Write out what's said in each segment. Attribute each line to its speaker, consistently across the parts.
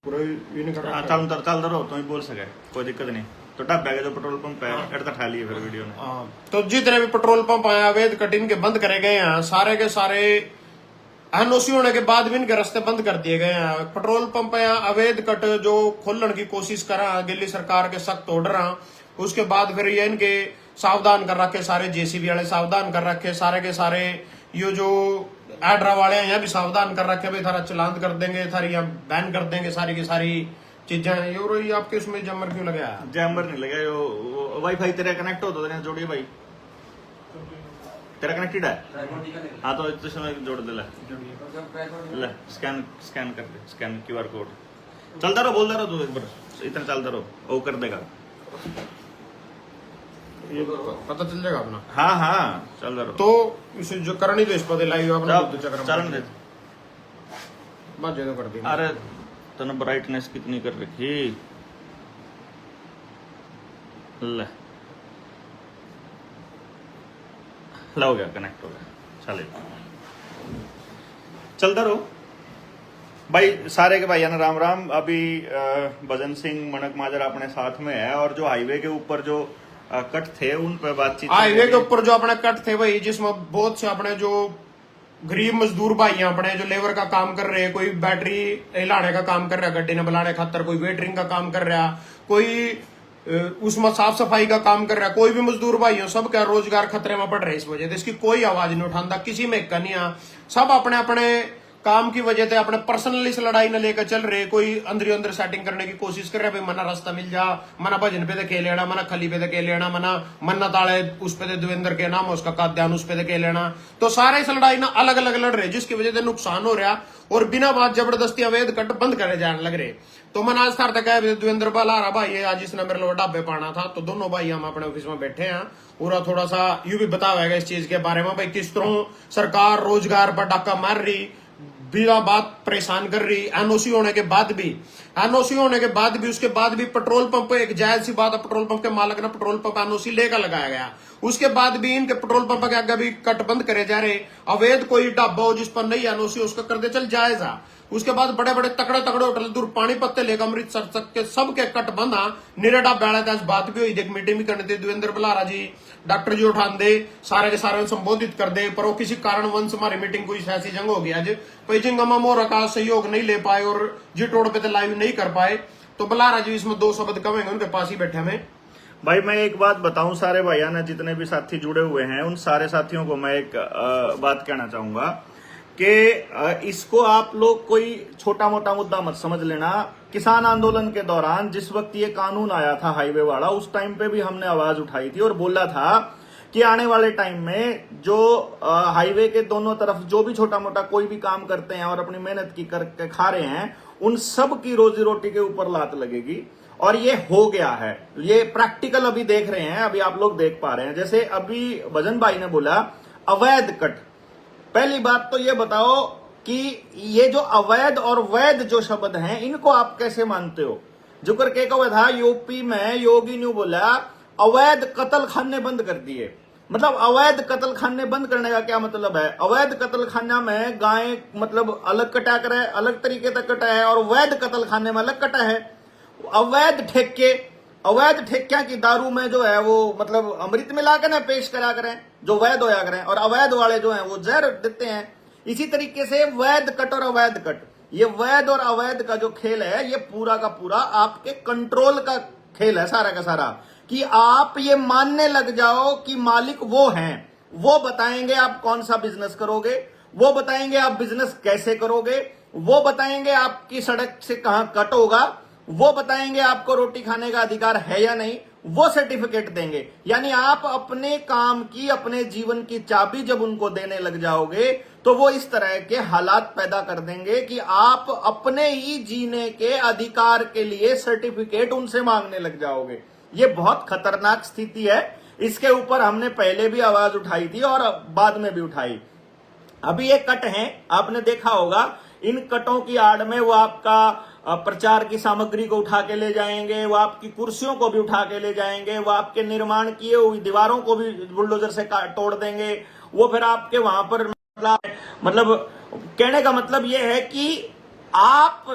Speaker 1: पूरा ये नहीं कर रहा।
Speaker 2: चल रहो तो ही बोल सके, कोई दिक्कत नहीं। तो ढाबे का जो पेट्रोल पंप है इधर ठा लिए फिर वीडियो में।
Speaker 1: तो जितने भी पेट्रोल पंप आए अवैध कटिंग के बंद करे गए हैं, सारे के सारे एनओसी होने के बाद भी इनके रास्ते बंद कर दिए गए हैं। पेट्रोल पंप है अवैध कट जो खोलने की कोशिश करा दिल्ली सरकार के सख्त ऑर्डर, उसके बाद फिर ये इनके सावधान कर रखे, सारे जेसीबी वाले सावधान कर रखे, सारे के सारे ये जो एड्रा वाले हैं यहाँ भी सावधान कर रखे, भाई थारा चलान कर देंगे, थारी यहाँ बैन कर देंगे सारी की सारी चीजें। ये आपके उसमें जैमर क्यों लगाया?
Speaker 2: जैमर नहीं लगा, यो वाईफाई तेरा कनेक्ट हो तो जोड़िए भाई, तेरा कनेक्टेड है। हाँ तो इसमें जोड़ दे, ले स्कैन स्कैन कर दे, स्कैन क्यूआर कोड। चलता रहो, बोलता रहो, तू एक बार इतना चलता रहो, वो कर देगा,
Speaker 1: ये पता चल जाएगा अपना।
Speaker 2: हाँ हाँ चल रहा
Speaker 1: तो इसे जो करनी तो इस पर लाइव अपना
Speaker 2: चरण दे
Speaker 1: बात ज्यादा कर दी।
Speaker 2: अरे तूने ब्राइटनेस कितनी कर रखी, ले हो गया, कनेक्ट हो गया, चलेगा, चलता रहो भाई। सारे के भाइया ना राम राम। अभी भजन सिंह मनक माजरा अपने साथ में है, और जो हाईवे के ऊपर जो कट थे उन पर बातचीत।
Speaker 1: हाईवे के ऊपर जो अपने कट थे भाई, जिसमें बहुत से अपने जो गरीब मजदूर भाई हैं अपने जो लेबर का काम कर रहे हैं, कोई बैटरी हिलाने का काम कर रहा है गड्ढे ने बनाने खातर, कोई वेटरिंग का काम कर रहा, कोई उसमें साफ सफाई का काम कर रहा है, कोई भी मजदूर भाई हो, सबका रोजगार खतरे में पड़ रहा है इस वजह से। इसकी कोई आवाज नहीं उठाता, किसी में कनिया, सब अपने अपने काम की वजह से अपने पर्सनली इस लड़ाई न लेकर चल रहे। कोई अंदर अंदर सेटिंग करने की कोशिश कर रहे, भाई मना रास्ता मिल जा, मना भजन पे दे लेना, मना खली पे दे लेना, मना मन्ना ताले उस पे दे देवेंद्र के नाम उसका काद्यान उस पे दे लेना। तो सारे इस लड़ाई ना अलग अलग लड़ रहे, जिसकी वजह से नुकसान हो रहा और बिना बात जबरदस्ती अवैध कट बंद करे जाने लग रहे। तो मन आज था तक देवेंद्र बाला भाई आज इसने मेरे लोग ढाबे पाना था, तो दोनों भाई हम अपने ऑफिस में बैठे हैं, पूरा थोड़ा सा यू भी बताया इस चीज के बारे में, भाई किस तरह सरकार रोजगार पर डाका मार रही, बिना बात परेशान कर रही। एनओसी होने के बाद भी, उसके बाद भी पेट्रोल पंप, एक जायज सी बात है, पेट्रोल पंप के मालिक ने पेट्रोल पंप एनओसी लेकर लगाया गया, उसके बाद भी इनके पेट्रोल पंप के आगे भी कट बंद करे जा रहे। अवैध कोई ढाबा हो जिस पर नहीं एनओसी उसका कर दे चल जायजा। उसके बाद बड़े बड़े तकड़े तकड़े होटल दूर पानी पत्ते लेकर अमृतसर तक के सबके कट बंद। निरे ढाबे वाले बात भी हुई, एक मीटिंग भी करनी थी, देवेंद्र बलारा जी डॉक्टर जी उठान दे, सारे के सारे संबोधित कर दे, पर वो किसी कारणवश हमारी मीटिंग कोई ऐसी जंग हो गया पेजिंग मोरा का सहयोग नहीं ले पाए और जी टोड़ पे तो लाइव नहीं कर पाए। तो बलारा जी इसमें दो शब्द कहेंगे, उनके पास ही बैठे में।
Speaker 2: भाई मैं एक बात बताऊं, सारे भाइया ने जितने भी साथी जुड़े हुए हैं उन सारे साथियों को मैं एक बात कहना चाहूंगा कि इसको आप लोग कोई छोटा मोटा मुद्दा मत समझ लेना। किसान आंदोलन के दौरान जिस वक्त ये कानून आया था हाईवे वाला, उस टाइम पे भी हमने आवाज उठाई थी और बोला था कि आने वाले टाइम में जो हाईवे के दोनों तरफ जो भी छोटा मोटा कोई भी काम करते हैं और अपनी मेहनत की करके खा रहे हैं, उन सब की रोजी रोटी के ऊपर लात लगेगी। और ये हो गया है, ये प्रैक्टिकल अभी देख रहे हैं, अभी आप लोग देख पा रहे हैं। जैसे अभी भजन भाई ने बोला अवैध कट, पहली बात तो ये बताओ कि ये जो अवैध और वैध जो शब्द हैं इनको आप कैसे मानते हो? जो करके कहा था यूपी में योगी ने बोला अवैध कत्ल खाने बंद कर दिए। मतलब अवैध कत्ल खाने बंद करने का क्या मतलब है? अवैध कत्ल खाना में गाय मतलब अलग कटा कर है, अलग तरीके तक कटा है, और वैध कत्ल खाने में अलग कटा है। अवैध ठेक्या की दारू में जो है वो मतलब अमृत मिला कर ना पेश करा करें, जो वैध होया करें, और अवैध वाले जो हैं वो जहर देते हैं। इसी तरीके से वैध कट और अवैध कट, ये वैध और अवैध का जो खेल है ये पूरा का पूरा आपके कंट्रोल का खेल है सारा का सारा, कि आप ये मानने लग जाओ कि मालिक वो हैं, वो बताएंगे आप कौन सा बिजनेस करोगे, वो बताएंगे आप बिजनेस कैसे करोगे, वो बताएंगे आपकी सड़क से कहां कट होगा, वो बताएंगे आपको रोटी खाने का अधिकार है या नहीं, वो सर्टिफिकेट देंगे। यानी आप अपने काम की, अपने जीवन की चाबी जब उनको देने लग जाओगे तो वो इस तरह के हालात पैदा कर देंगे कि आप अपने ही जीने के अधिकार के लिए सर्टिफिकेट उनसे मांगने लग जाओगे। ये बहुत खतरनाक स्थिति है, इसके ऊपर हमने पहले भी आवाज उठाई थी और बाद में भी उठाई। अभी ये कट हैं, आपने देखा होगा, इन कटों की आड़ में वो आपका प्रचार की सामग्री को उठा के ले जाएंगे, वो आपकी कुर्सियों को भी उठा के ले जाएंगे, वो आपके निर्माण किए हुई दीवारों को भी बुलडोजर से तोड़ देंगे, वो फिर आपके वहां पर मतलब कहने का मतलब ये है कि आप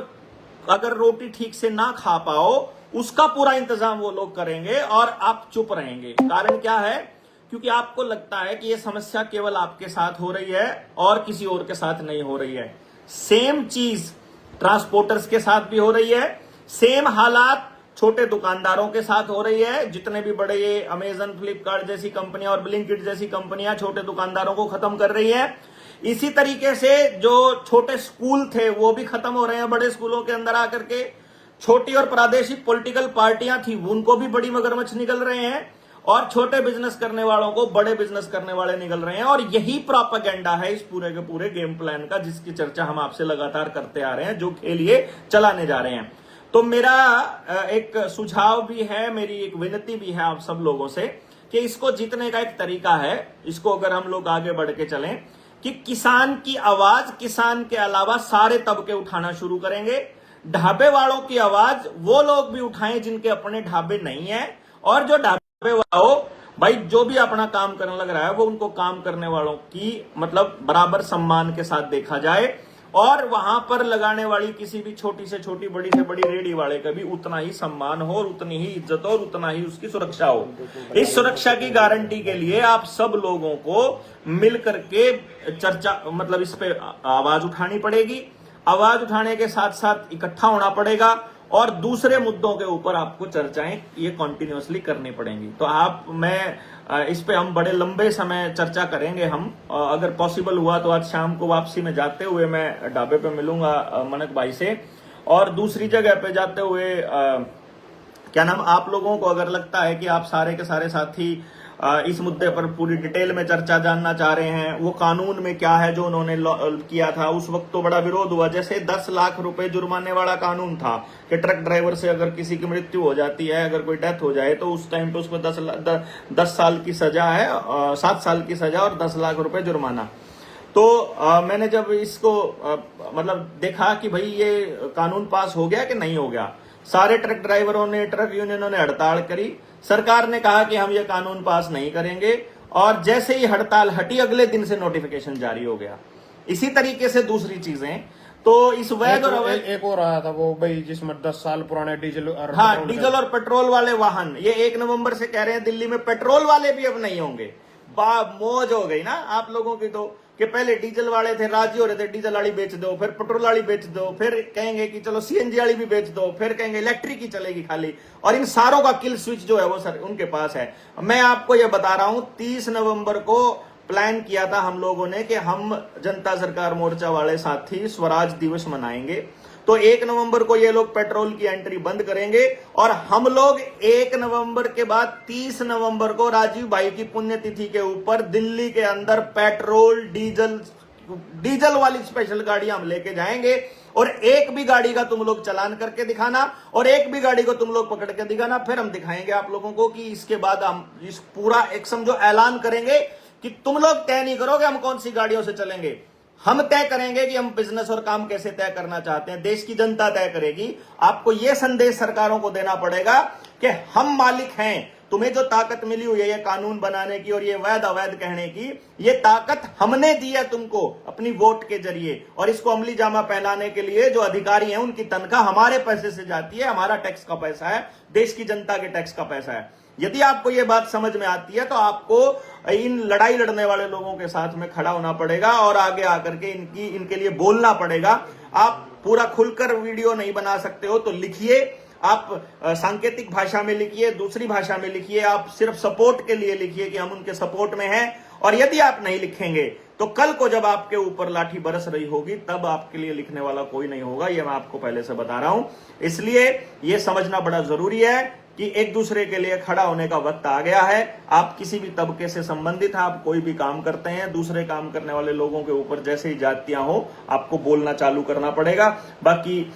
Speaker 2: अगर रोटी ठीक से ना खा पाओ, उसका पूरा इंतजाम वो लोग करेंगे और आप चुप रहेंगे। कारण क्या है? क्योंकि आपको लगता है कि ये समस्या केवल आपके साथ हो रही है और किसी और के साथ नहीं हो रही है। सेम चीज ट्रांसपोर्टर्स के साथ भी हो रही है, सेम हालात छोटे दुकानदारों के साथ हो रही है। जितने भी बड़े ये अमेजन, फ्लिपकार्ट जैसी कंपनियां और ब्लिंकिट जैसी कंपनियां छोटे दुकानदारों को खत्म कर रही है। इसी तरीके से जो छोटे स्कूल थे वो भी खत्म हो रहे हैं बड़े स्कूलों के अंदर आकर के। छोटी और प्रादेशिक पॉलिटिकल पार्टियां थी, उनको भी बड़ी मगरमच्छ निकल रहे हैं और छोटे बिजनेस करने वालों को बड़े बिजनेस करने वाले निकल रहे हैं। और यही प्रोपेगेंडा है इस पूरे के पूरे गेम प्लान का, जिसकी चर्चा हम आपसे लगातार करते आ रहे हैं, जो खेल ये चलाने जा रहे हैं। तो मेरा एक सुझाव भी है, मेरी एक विनती भी है आप सब लोगों से कि इसको जीतने का एक तरीका है। इसको अगर हम लोग आगे बढ़ के चलें कि किसान की आवाज, किसान के अलावा सारे तबके उठाना शुरू करेंगे। ढाबे वालों की आवाज वो लोग भी उठाएं जिनके अपने ढाबे नहीं है, और जो ढाबे वालों भाई जो भी अपना काम करने लग रहा है वो उनको काम करने वालों की मतलब बराबर सम्मान के साथ देखा जाए, और वहां पर लगाने वाली किसी भी छोटी से छोटी, बड़ी से बड़ी रेडी वाले का भी उतना ही सम्मान हो और उतनी ही इज्जत हो और उतना ही उसकी सुरक्षा हो। इस सुरक्षा की गारंटी के लिए आप सब लोगों को मिलकर के चर्चा मतलब इस पे आवाज उठानी पड़ेगी। आवाज उठाने के साथ साथ इकट्ठा होना पड़ेगा और दूसरे मुद्दों के ऊपर आपको चर्चाएं ये कॉन्टिन्यूअसली करनी पड़ेंगी। तो मैं इस पे हम बड़े लंबे समय चर्चा करेंगे। हम अगर पॉसिबल हुआ तो आज शाम को वापसी में जाते हुए मैं ढाबे पे मिलूंगा मनक भाई से, और दूसरी जगह पे जाते हुए क्या नाम, आप लोगों को अगर लगता है कि आप सारे के सारे साथी इस मुद्दे पर पूरी डिटेल में चर्चा जानना चाह रहे हैं, वो कानून में क्या है जो उन्होंने किया था, उस वक्त तो बड़ा विरोध हुआ। जैसे 10 लाख रुपए जुर्माने वाला कानून था कि ट्रक ड्राइवर से अगर किसी की मृत्यु हो जाती है, अगर कोई डेथ हो जाए तो उस टाइम पे उसको 10 साल की सजा है, 7 साल की सजा और 10 लाख रुपए जुर्माना। तो मैंने जब इसको मतलब देखा कि भाई ये कानून पास हो गया कि नहीं हो गया, सारे ट्रक ड्राइवरों ने, ट्रक यूनियनों ने हड़ताल करी। सरकार ने कहा कि हम ये कानून पास नहीं करेंगे, और जैसे ही हड़ताल हटी अगले दिन से नोटिफिकेशन जारी हो गया। इसी तरीके से दूसरी चीजें, तो इस वैध और अवैध
Speaker 1: एक और आया था वो भाई जिसमें 10 साल पुराने डीजल और
Speaker 2: हाँ, डीजल और पेट्रोल वाले वाहन, ये 1 नवंबर से कह रहे हैं दिल्ली में पेट्रोल वाले भी अब नहीं होंगे। मौज हो गई ना आप लोगों की, तो कि पहले डीजल वाले थे राजी हो रहे थे डीजल वाली बेच दो, फिर पेट्रोल वाली बेच दो, फिर कहेंगे कि चलो सीएनजी वाली भी बेच दो, फिर कहेंगे इलेक्ट्रिक ही चलेगी खाली, और इन सारों का किल स्विच जो है वो सर उनके पास है। मैं आपको ये बता रहा हूं 30 नवंबर को प्लान किया था हम लोगों ने कि हम जनता सरकार मोर्चा वाले साथी स्वराज दिवस मनाएंगे। तो 1 नवंबर को ये लोग पेट्रोल की एंट्री बंद करेंगे, और हम लोग 1 नवंबर के बाद 30 नवंबर को राजीव भाई की पुण्यतिथि के ऊपर दिल्ली के अंदर पेट्रोल डीजल वाली स्पेशल गाड़ियां हम लेके जाएंगे, और एक भी गाड़ी का तुम लोग चालान करके दिखाना और एक भी गाड़ी को तुम लोग पकड़ के दिखाना। फिर हम दिखाएंगे आप लोगों को कि इसके बाद हम इस पूरा एक समझो ऐलान करेंगे कि तुम लोग तय नहीं करोगे हम कौन सी गाड़ियों से चलेंगे, हम तय करेंगे कि हम बिजनेस और काम कैसे तय करना चाहते हैं। देश की जनता तय करेगी। आपको यह संदेश सरकारों को देना पड़ेगा कि हम मालिक हैं। तुम्हें जो ताकत मिली हुई है ये कानून बनाने की और ये वैध अवैध कहने की, ये ताकत हमने दी है तुमको अपनी वोट के जरिए, और इसको अमली जामा पहनाने के लिए जो अधिकारी हैं उनकी तनख्वाह हमारे पैसे से जाती है, हमारा टैक्स का पैसा है, देश की जनता के टैक्स का पैसा है। यदि आपको यह बात समझ में आती है तो आपको इन लड़ाई लड़ने वाले लोगों के साथ में खड़ा होना पड़ेगा और आगे आकर के इनके लिए बोलना पड़ेगा। आप पूरा खुलकर वीडियो नहीं बना सकते हो तो लिखिए, आप सांकेतिक भाषा में लिखिए, दूसरी भाषा में लिखिए, आप सिर्फ सपोर्ट के लिए लिखिए कि हम उनके सपोर्ट में हैं। और यदि आप नहीं लिखेंगे तो कल को जब आपके ऊपर लाठी बरस रही होगी तब आपके लिए लिखने वाला कोई नहीं होगा। यह मैं आपको पहले से बता रहा हूं। इसलिए यह समझना बड़ा जरूरी है कि एक दूसरे के लिए खड़ा होने का वक्त आ गया है। आप किसी भी तबके से संबंधित हैं, आप कोई भी काम करते हैं, दूसरे काम करने वाले लोगों के ऊपर जैसे ही जातियां हो आपको बोलना चालू करना पड़ेगा। बाकी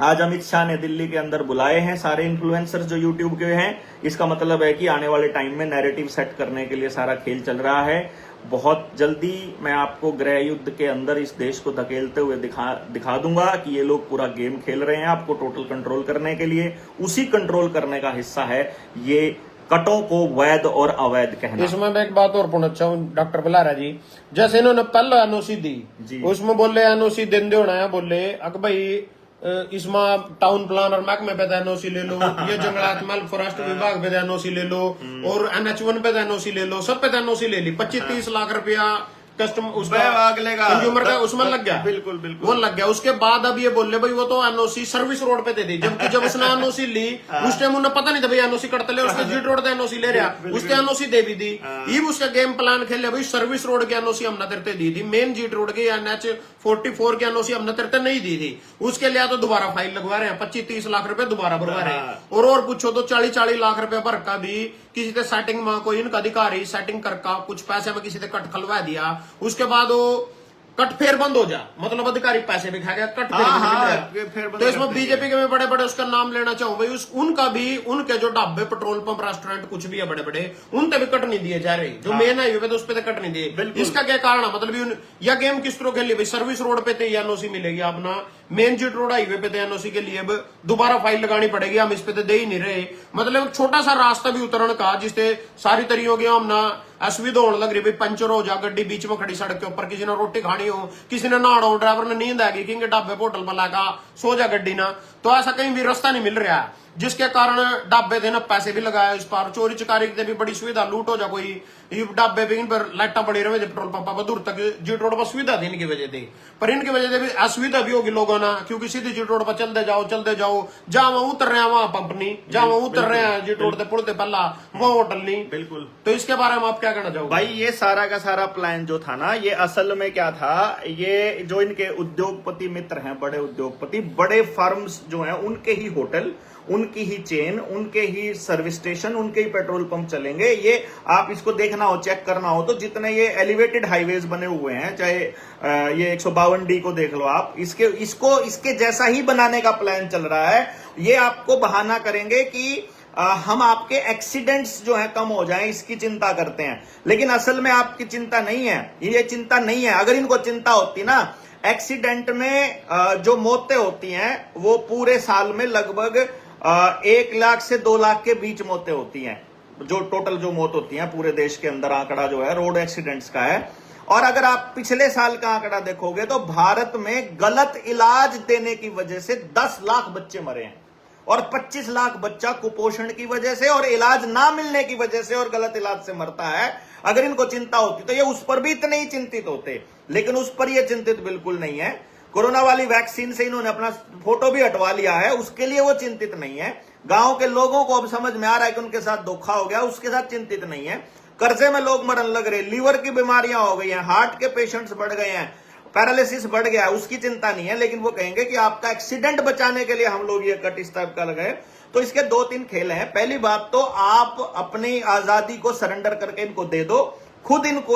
Speaker 2: आज अमित शाह ने दिल्ली के अंदर बुलाए हैं सारे इन्फ्लुएंसर्स जो यूट्यूब के हैं। इसका मतलब है कि आने वाले टाइम में नैरेटिव सेट करने के लिए सारा खेल चल रहा है। बहुत जल्दी मैं आपको गृह युद्ध के अंदर इस देश को धकेलते हुए दिखा दूंगा कि ये लोग पूरा गेम खेल रहे हैं आपको टोटल कंट्रोल करने के लिए। उसी कंट्रोल करने का हिस्सा है ये कटों को वैध और अवैध कहना।
Speaker 1: इसमें मैं एक बात और पूछना चाहूँ डॉक्टर बुलारा जी, जैसे इन्होंने पहले एनओसी दी, उसमें बोले एनओसी दिन होना है, बोले अक भाई इसमें टाउन प्लानर महकमे पे एनओसी ले लो, ये जंगलात महल फॉरेस्ट विभाग पे एनओसी ले लो, और NH1 पे एनओसी ले लो, सब पे एनओसी ले ली। 25-30 लाख रुपया कस्टम उसका कंज्यूमर का उसमें लग गया।
Speaker 2: बिल्कुल बिल्कुल
Speaker 1: वो लग गया। उसके बाद अब ये बोल रहे भाई वो तो एनओसी सर्विस रोड पे दे दी, जबकि जब उसने एनओसी ली उस टाइम उन्हें पता नहीं था भाई एनओसी कटते ले, उसके जीट रोड पे एनओसी ले रहा, उसने एनओसी दे भी दी। ये उसका गेम प्लान खेले भाई सर्विस रोड की एनओसी हमने तेरते दी थी, मेन जीट रोड की NH44 की एनओसी हमने तेरते नहीं दी थी। उसके लिए तो दोबारा फाइल लगवा रहे हैं, 25-30 लाख रुपए दोबारा भरवा रहे हैं। और पूछो तो 40-40 लाख रुपए भर का भी किसी से सेटिंग में कोई इनका अधिकारी सेटिंग करका कुछ पैसे में किसी से कट खलवा दिया, उसके बाद वो कट फेर बंद हो जा, मतलब अधिकारी पैसे भी खा गया, कट फेर बंद हो गया। तो इसमें बीजेपी के में बड़े बड़े उसका नाम लेना चाहूँ भाई, उनका भी, उनके जो ढाबे पेट्रोल पंप रेस्टोरेंट कुछ भी है बड़े बड़े, उन तक भी कट नहीं दिए जा रहे, जो मेन हाईवे पे तो उस पे कट नहीं दिए। इसका क्या कारण है, मतलब यह गेम किस तरह खेली भाई, सर्विस रोड पे एनओसी मिलेगी अपना, मेन जीट रोड हाईवे पे एनओसी के लिए अब दोबारा फाइल लगानी पड़ेगी, हम इस पे तो दे ही नहीं रहे। मतलब छोटा सा रास्ता भी उतरण का जिससे सारी तरीकों की हम ना असुविधा होने लग रही, भाई पंचर हो जा, गड्डी बीच में खड़ी सड़क के ऊपर, किसी ने रोटी खानी हो, किसी ने नहाना हो, ड्राइवर ने नींद आ गई कि ढाबे होटल पर लगा सो जा गड्डी ना, तो ऐसा कहीं भी रास्ता नहीं मिल रहा है, जिसके कारण ढाबे देना पैसे भी लगाया इस पर, चोरी चकारी की भी बड़ी सुविधा, लूट हो जा कोई ढाबे भी इन पर लाइटा पड़ी रहे पेट्रोल पंप पर दूर तक जीट रोड पर सुविधा थी इनकी वजह से, पर इनकी वजह से भी असुविधा भी होगी लोगों ना, क्योंकि सीधी जीट रोड पर चलते जाओ जहां वहां उतर रहे हैं वहां पंप नहीं, जहां वहां उतर रहे हैं जीट रोड से पुलते पल्ला वहां होटल नहीं।
Speaker 2: बिल्कुल।
Speaker 1: तो इसके बारे में आप क्या कहना चाहोगे
Speaker 2: भाई? ये सारा का सारा प्लान जो था ना, ये असल में क्या था, ये जो इनके उद्योगपति मित्र हैं, बड़े उद्योगपति, बड़े फर्म्स जो हैं, उनके ही होटल, उनकी ही चेन, उनके ही सर्विस स्टेशन, उनके ही पेट्रोल पंप चलेंगे। ये आप इसको देखना हो, चेक करना हो तो जितने ये एलिवेटेड हाईवेज बने हुए हैं, चाहे ये 152D को देख लो आप, इसके जैसा ही बनाने का प्लान चल रहा है। ये आपको बहाना करेंगे कि हम आपके एक्सीडेंट्स जो है कम हो जाएं, इसकी चिंता करते हैं, लेकिन असल में आपकी चिंता नहीं है, ये चिंता नहीं है। अगर इनको चिंता होती ना, एक्सीडेंट में जो मौतें होती हैं वो पूरे साल में लगभग 1 लाख से 2 लाख के बीच मौतें होती हैं, जो टोटल जो मौत होती हैं पूरे देश के अंदर, आंकड़ा जो है रोड एक्सीडेंट्स का है। और अगर आप पिछले साल का आंकड़ा देखोगे तो भारत में गलत इलाज देने की वजह से 10 लाख बच्चे मरे हैं, और 25 लाख बच्चा कुपोषण की वजह से और इलाज ना मिलने की वजह से और गलत इलाज से मरता है। अगर इनको चिंता होती तो ये उस पर भी इतने ही चिंतित होते, लेकिन उस पर ये चिंतित बिल्कुल नहीं है। कोरोना वाली वैक्सीन से इन्होंने अपना फोटो भी हटवा लिया है, उसके लिए वो चिंतित नहीं है। गांव के लोगों को अब समझ में आ रहा है कि उनके साथ धोखा हो गया, उसके साथ चिंतित नहीं है। कर्जे में लोग मरने लग रहे, लीवर की बीमारियां हो गई हैं, हार्ट के पेशेंट्स बढ़ गए हैं, पैरालिसिस बढ़ गया, उसकी चिंता नहीं है। लेकिन वो कहेंगे कि आपका एक्सीडेंट बचाने के लिए हम लोग ये कट इस टाइप का लगाए। तो इसके 2-3 खेल हैं। पहली बात तो आप अपनी आजादी को सरेंडर करके इनको दे दो, खुद इनको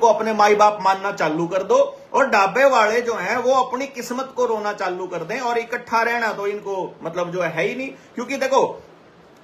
Speaker 2: अपने माई बाप मानना चालू कर दो, और ढाबे वाले जो हैं वो अपनी किस्मत को रोना चालू कर दें। और इकट्ठा रहना तो इनको मतलब जो है ही नहीं, क्योंकि देखो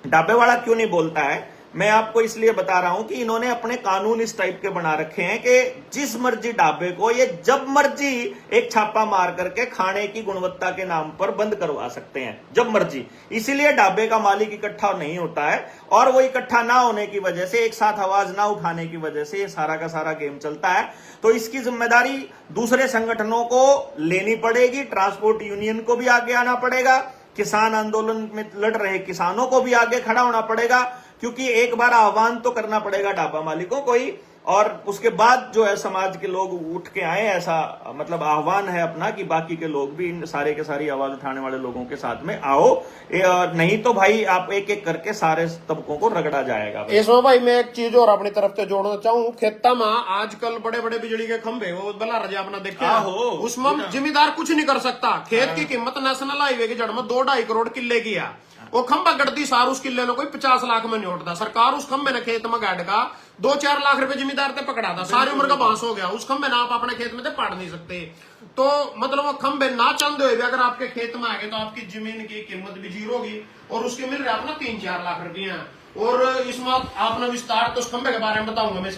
Speaker 2: ढाबे वाला क्यों नहीं बोलता है, मैं आपको इसलिए बता रहा हूं कि इन्होंने अपने कानून इस टाइप के बना रखे हैं कि जिस मर्जी ढाबे को ये जब मर्जी एक छापा मार करके खाने की गुणवत्ता के नाम पर बंद करवा सकते हैं, जब मर्जी। इसीलिए ढाबे का मालिक इकट्ठा नहीं होता है, और वो इकट्ठा ना होने की वजह से, एक साथ आवाज ना उठाने की वजह से ये सारा का सारा गेम चलता है। तो इसकी जिम्मेदारी दूसरे संगठनों को लेनी पड़ेगी, ट्रांसपोर्ट यूनियन को भी आगे आना पड़ेगा, किसान आंदोलन में लड़ रहे किसानों को भी आगे खड़ा होना पड़ेगा, क्योंकि एक बार आह्वान तो करना पड़ेगा ढाबा मालिकों को ही, और उसके बाद जो है समाज के लोग उठ के आए। ऐसा मतलब आह्वान है अपना कि बाकी के लोग भी इन सारे के सारी आवाज उठाने वाले लोगों के साथ में आओ, नहीं तो भाई आप एक एक करके सारे तबकों को रगड़ा जाएगा।
Speaker 1: इसमें भाई मैं एक चीज और अपनी तरफ से जोड़ना चाहूँ, खेता में आजकल बड़े बड़े बिजली के खंभे वो बला रजा अपना देखा, उसमें जिम्मेदार कुछ नहीं कर सकता। खेत की कीमत नेशनल हाईवे की जड़ में 2-2.5 करोड़ किले की है, वो खंभा गड़ती सार उस किले ने कोई 50 लाख में नहीं उठता। सरकार उस खंभे ने खेत में गाड़ का 2-4 लाख रुपए जिम्मेदार ते पकड़ा था, सारी उम्र का बांस हो गया। उस खंभे ना आप अपने खेत में ते पाड़ नहीं सकते। तो मतलब वो खंभे ना चाहते हुए भी अगर आपके खेत में आ गए तो आपकी जमीन की कीमत भी जीरो होगी, और उसके मिल रहा है अपना 3-4 लाख रुपया। और इसमें आपने विस्तार तो उस खंभे के बारे में बताऊंगा मैं,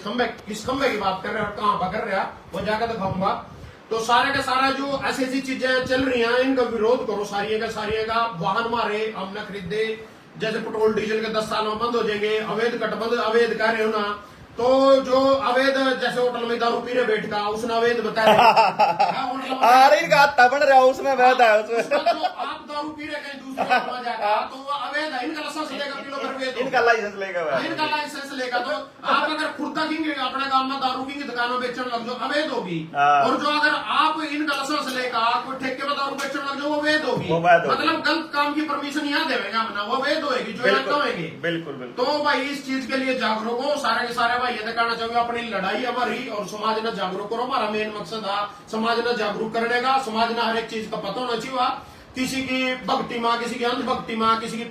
Speaker 1: किस खंभे की बात कर रहे हैं, कहां पर कर रहा वो जाकर दिखाऊंगा। तो सारे का सारा जो ऐसी चीजें चल रही हैं इनका विरोध करो, सारी का वाहन मारे हमने खरीदे, जैसे पेट्रोल डीजल के 10 साल में बंद हो जाएंगे, अवैध कटबंध अवैध कह रहे हो ना, तो जो अवैध जैसे होटल में दारू पी रहे बैठ का उसने अवैध बताया
Speaker 2: अरे इनका हत्था बन रहा है उसमें वैध है उसमें
Speaker 1: जो आप दारू पी रहे कहीं दूसरे होटल में जाकर तो वो अवैध है, इनका लाइसेंस लेगा किलो पर वेद
Speaker 2: इनका लाइसेंस लेगा वह।
Speaker 1: इनका लाइसेंस लेगा। तो आप अगर खुद तक अपने गांव में दारू की दुकानों बेचने लग जाओ अवैध होगी,
Speaker 2: हाँ।
Speaker 1: और जो अगर आप इनका लाइसेंस लेकर कोई ठेके में दारू बेचने लग जाओ वो वैध होगी।
Speaker 2: वो वैध होगी।
Speaker 1: मतलब गलत काम की परमिशन यहाँ देगा अपना, वो वैध होगी जो यहाँ कहेंगे।
Speaker 2: बिल्कुल बिल्कुल।
Speaker 1: तो भाई इस चीज के लिए जागरूक हो सारे के सारे भाई, ये कहना चाहूंगा अपनी लड़ाई हमारी और समाज ने जागरूक करो, हमारा मेन मकसद है समाज ने जागरूक करने का। समाज ने हर एक चीज का पता होना चाहिए, किसी की भक्ति माँ, किसी की अंधभक्ति माँ, किसी की